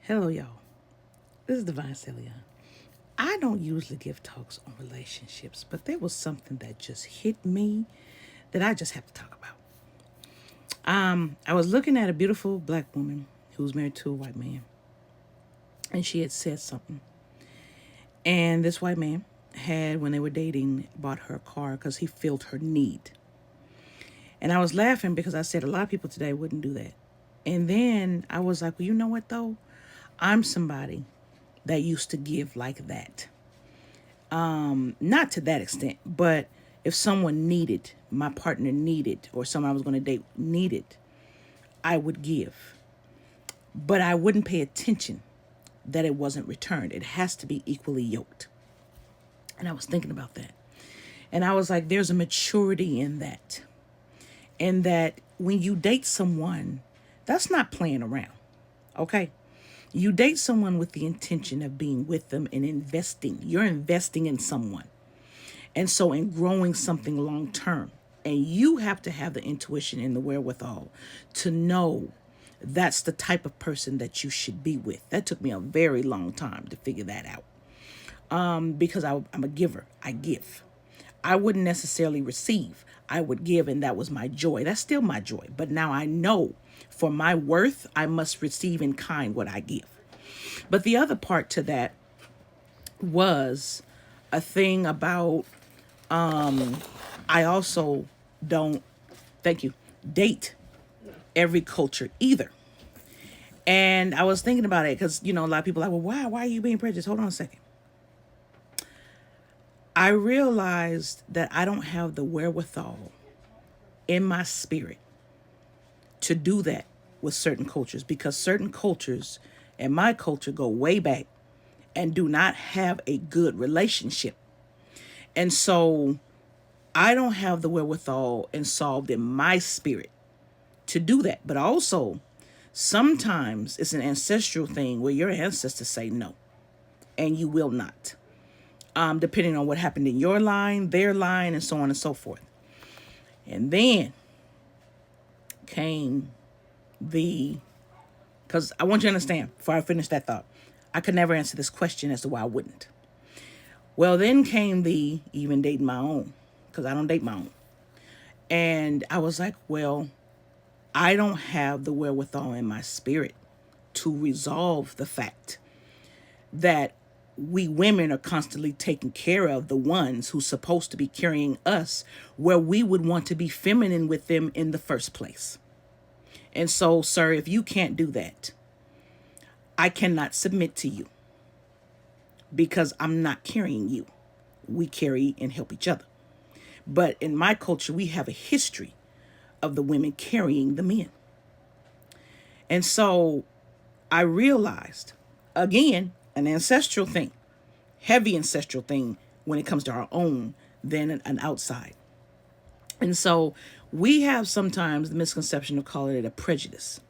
Hello, y'all. This is Divine Celia. I don't usually give talks on relationships, but there was something that just hit me that I just have to talk about. I was looking at a beautiful black woman who was married to a white man, and she had said something. And this white man had, when they were dating, bought her a car because he filled her need. And I was laughing because I said a lot of people today wouldn't do that. And then I was like, well, you know what, though? I'm somebody that used to give like that. Not to that extent, but if someone needed, my partner needed, or someone I was going to date needed, I would give. But I wouldn't pay attention that it wasn't returned. It has to be equally yoked. And I was thinking about that. And I was like, there's a maturity in that. And that when you date someone, that's not playing around. Okay? You date someone with the intention of being with them and investing. You're investing in someone. And so in growing something long term. And you have to have the intuition and the wherewithal to know that's the type of person that you should be with. That took me a very long time to figure that out. Because I'm a giver. I give. I wouldn't necessarily receive. I would give, and that was my joy. That's still my joy. But now I know for my worth, I must receive in kind what I give. But the other part to that was a thing about I also don't, thank you, date every culture either. And I was thinking about it because, a lot of people are like, well, why are you being prejudiced? Hold on a second. I realized that I don't have the wherewithal in my spirit to do that with certain cultures because certain cultures and my culture go way back and do not have a good relationship. And so I don't have the wherewithal and solved in my spirit to do that. But also, sometimes it's an ancestral thing where your ancestors say no, and you will not. Depending on what happened in your line, their line, and so on and so forth. And then came because I want you to understand, before I finish that thought, I could never answer this question as to why I wouldn't. Well, then came the even dating my own, because I don't date my own. And I was like, well, I don't have the wherewithal in my spirit to resolve the fact that we women are constantly taking care of the ones who's supposed to be carrying us where we would want to be feminine with them in the first place. And so, sir, if you can't do that, I cannot submit to you because I'm not carrying you. We carry and help each other. But in my culture, we have a history of the women carrying the men. And so I realized, again, an ancestral thing, heavy ancestral thing when it comes to our own than an outside. And so we have sometimes the misconception of calling it a prejudice.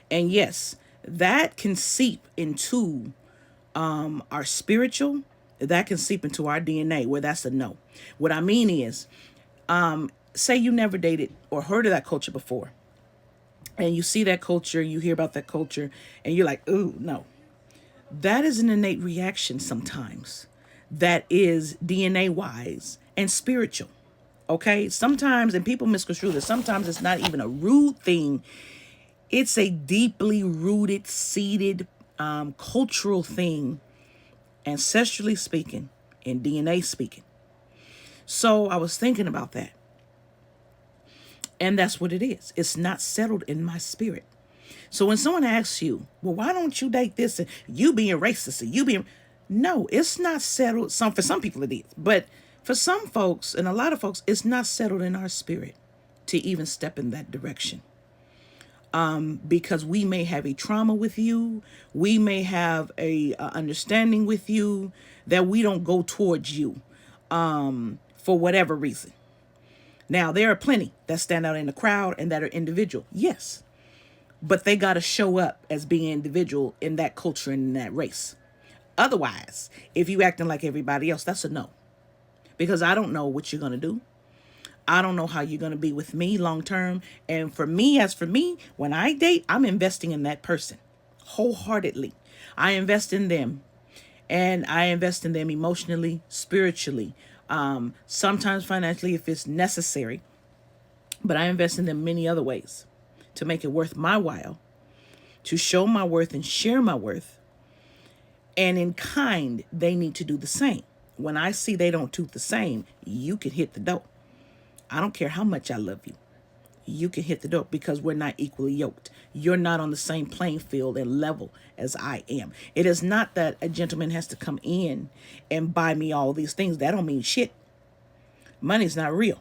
And yes, that can seep into our spiritual, that can seep into our DNA where that's a no. What I mean is, say you never dated or heard of that culture before. And you see that culture, you hear about that culture, and you're like, ooh, no. That is an innate reaction sometimes that is DNA wise and spiritual. Okay, sometimes, and people misconstrue this, sometimes it's not even a rude thing. It's a deeply rooted, seated, cultural thing, ancestrally speaking, and DNA speaking. So I was thinking about that. And that's what it is. It's not settled in my spirit. So when someone asks you, well, why don't you date this? And you being racist, or you being, no, it's not settled. For some people it is. But for some folks, and a lot of folks, it's not settled in our spirit to even step in that direction. Because we may have a trauma with you. We may have a understanding with you that we don't go towards you for whatever reason. Now, there are plenty that stand out in the crowd and that are individual. Yes. But they got to show up as being individual in that culture and in that race. Otherwise, if you acting like everybody else, that's a no. Because I don't know what you're going to do. I don't know how you're going to be with me long term. And for me, when I date, I'm investing in that person wholeheartedly. I invest in them, and I invest in them emotionally, spiritually, sometimes financially if it's necessary, but I invest in them many other ways to make it worth my while, to show my worth and share my worth. And in kind, they need to do the same. When I see they don't do the same, you can hit the door. I don't care how much I love you. You can hit the door because we're not equally yoked. You're not on the same playing field and level as I am. It is not that a gentleman has to come in and buy me all these things. That don't mean shit. Money's not real.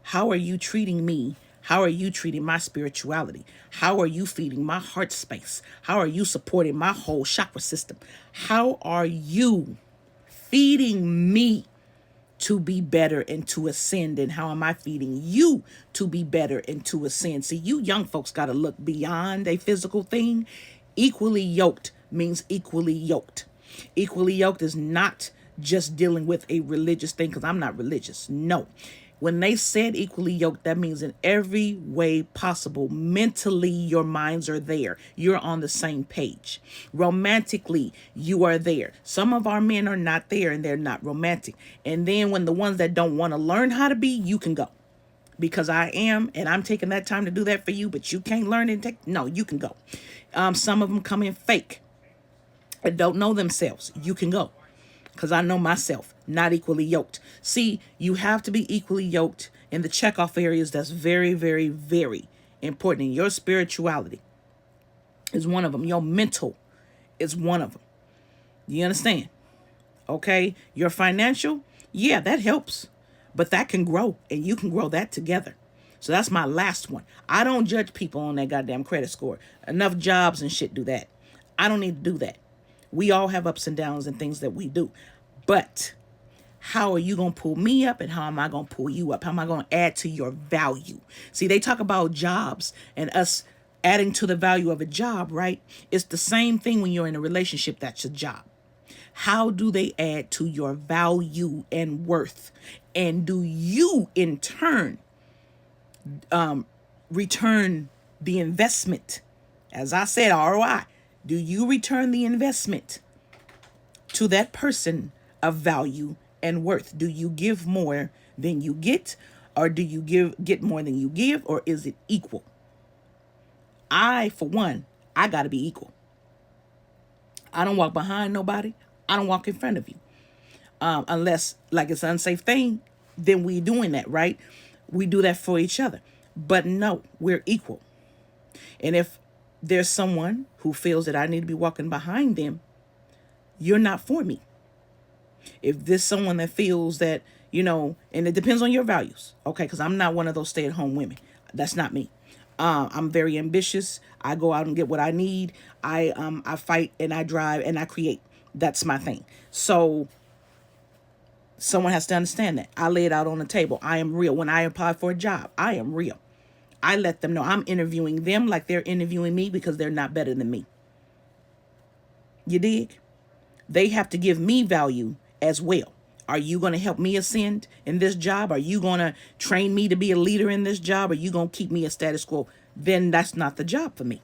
How are you treating me? How are you treating my spirituality? How are you feeding my heart space? How are you supporting my whole chakra system? How are you feeding me to be better and to ascend? And how am I feeding you to be better and to ascend? See, you young folks got to look beyond a physical thing. Equally yoked means equally yoked. Equally yoked is not just dealing with a religious thing, because I'm not religious. No. When they said equally yoked, that means in every way possible, mentally, your minds are there. You're on the same page. Romantically, you are there. Some of our men are not there and they're not romantic. And then when the ones that don't want to learn how to be, you can go. Because I am, and I'm taking that time to do that for you, but you can't learn and take, no, you can go. Some of them come in fake and don't know themselves. You can go. Because I know myself, not equally yoked. See, you have to be equally yoked in the checkoff areas. That's very, very, very important. And your spirituality is one of them. Your mental is one of them. You understand? Okay? Your financial, yeah, that helps. But that can grow, and you can grow that together. So that's my last one. I don't judge people on that goddamn credit score. Enough jobs and shit do that. I don't need to do that. We all have ups and downs and things that we do. But how are you going to pull me up, and how am I going to pull you up? How am I going to add to your value? See, they talk about jobs and us adding to the value of a job, right? It's the same thing when you're in a relationship. That's your job. How do they add to your value and worth? And do you, in turn, return the investment? As I said, ROI. Do you return the investment to that person of value and worth? Do you give more than you get, or do you get more than you give, or is it equal? For one, I got to be equal. I don't walk behind nobody. I don't walk in front of you. Unless, like, it's an unsafe thing, then we doing that, right? We do that for each other. But no, we're equal. And if there's someone who feels that I need to be walking behind them, you're not for me. If there's someone that feels that, and it depends on your values, okay? Because I'm not one of those stay-at-home women. That's not me. I'm very ambitious. I go out and get what I need. I fight and I drive and I create. That's my thing. So someone has to understand that. I lay it out on the table. I am real. When I apply for a job, I am real. I let them know I'm interviewing them like they're interviewing me, because they're not better than me. You dig? They have to give me value as well. Are you going to help me ascend in this job? Are you going to train me to be a leader in this job? Are you going to keep me a status quo? Then that's not the job for me.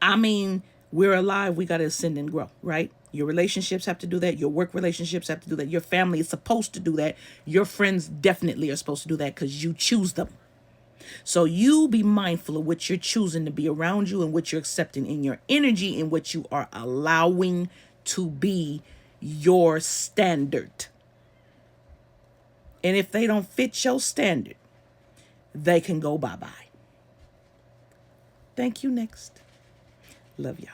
I mean, we're alive. We got to ascend and grow, right? Your relationships have to do that. Your work relationships have to do that. Your family is supposed to do that. Your friends definitely are supposed to do that, because you choose them. So you be mindful of what you're choosing to be around you, and what you're accepting in your energy, and what you are allowing to be your standard. And if they don't fit your standard, they can go bye-bye. Thank you. Next. Love y'all.